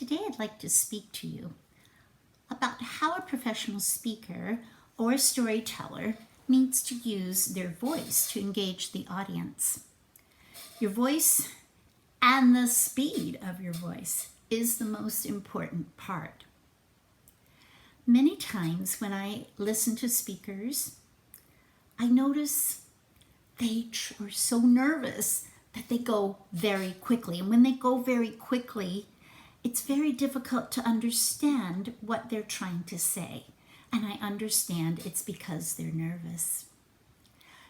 Today I'd like to speak to you about how a professional speaker or a storyteller needs to use their voice to engage the audience. Your voice and the speed of your voice is the most important part. Many times when I listen to speakers, I notice they are so nervous that they go very quickly. And when they go very quickly, it's very difficult to understand what they're trying to say. And I understand it's because they're nervous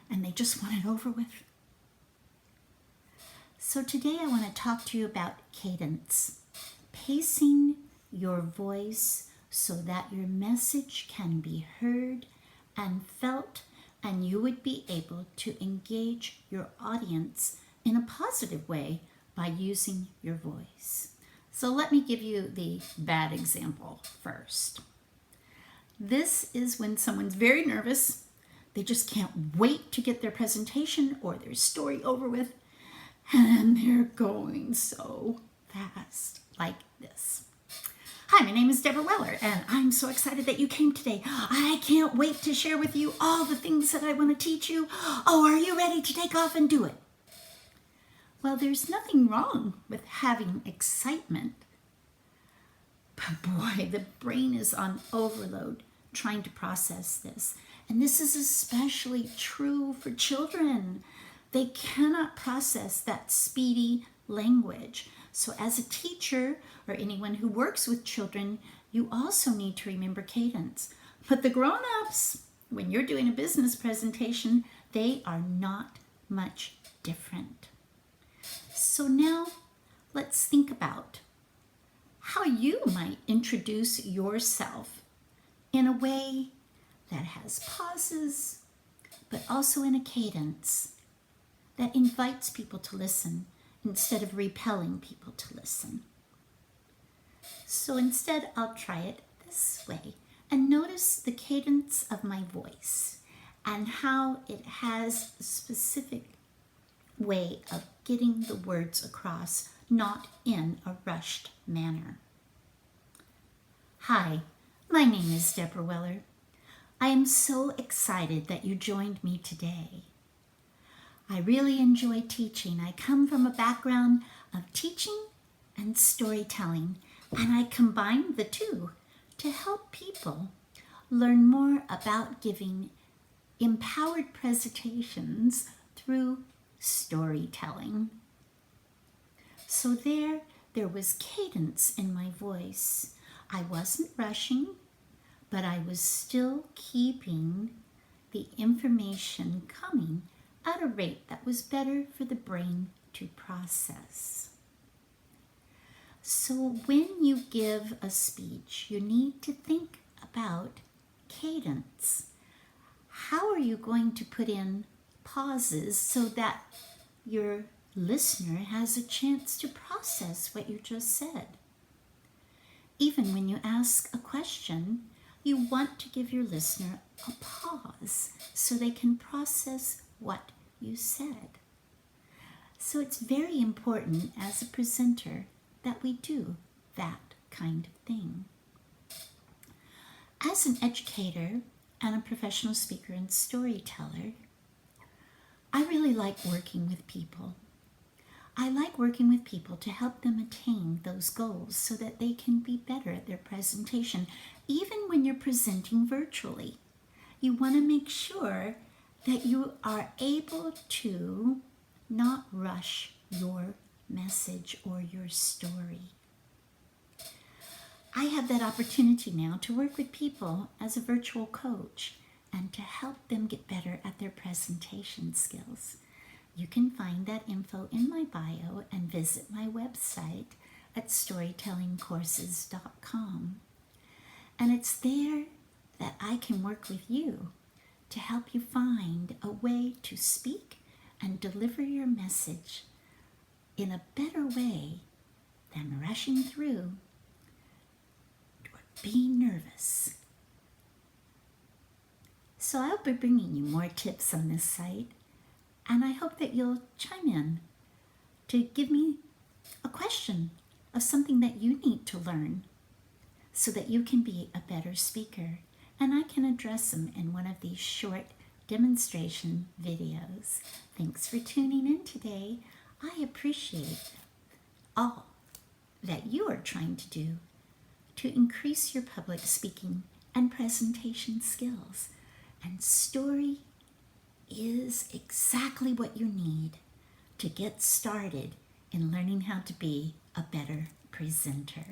and they just want it over with. So today I want to talk to you about cadence, pacing your voice so that your message can be heard and felt, and you would be able to engage your audience in a positive way by using your voice. So let me give you the bad example first. This is when someone's very nervous. They just can't wait to get their presentation or their story over with, and they're going so fast like this. Hi, my name is Debra Weller, and I'm so excited that you came today. I can't wait to share with you all the things that I want to teach you. Oh, are you ready to take off and do it? Well, there's nothing wrong with having excitement, but boy, the brain is on overload trying to process this. And this is especially true for children. They cannot process that speedy language. So as a teacher or anyone who works with children, you also need to remember cadence. But the grown-ups, when you're doing a business presentation, they are not much different. So now let's think about how you might introduce yourself in a way that has pauses, but also in a cadence that invites people to listen instead of repelling people to listen. So instead, I'll try it this way and notice the cadence of my voice and how it has a specific way of getting the words across, not in a rushed manner. Hi, my name is Debra Weller. I am so excited that you joined me today. I really enjoy teaching. I come from a background of teaching and storytelling, and I combine the two to help people learn more about giving empowered presentations through storytelling. So there was cadence in my voice. I wasn't rushing, but I was still keeping the information coming at a rate that was better for the brain to process. So when you give a speech, you need to think about cadence. How are you going to put in pauses so that your listener has a chance to process what you just said? Even when you ask a question, you want to give your listener a pause so they can process what you said. So it's very important as a presenter that we do that kind of thing. As an educator and a professional speaker and storyteller, I really like working with people. I like working with people to help them attain those goals so that they can be better at their presentation. Even when you're presenting virtually, you want to make sure that you are able to not rush your message or your story. I have that opportunity now to work with people as a virtual coach and to help them get better at their presentation skills. You can find that info in my bio and visit my website at storytellingcourses.com. And it's there that I can work with you to help you find a way to speak and deliver your message in a better way than rushing through or being nervous. So I'll be bringing you more tips on this site, and I hope that you'll chime in to give me a question of something that you need to learn so that you can be a better speaker. And I can address them in one of these short demonstration videos. Thanks for tuning in today. I appreciate all that you are trying to do to increase your public speaking and presentation skills. And story is exactly what you need to get started in learning how to be a better presenter.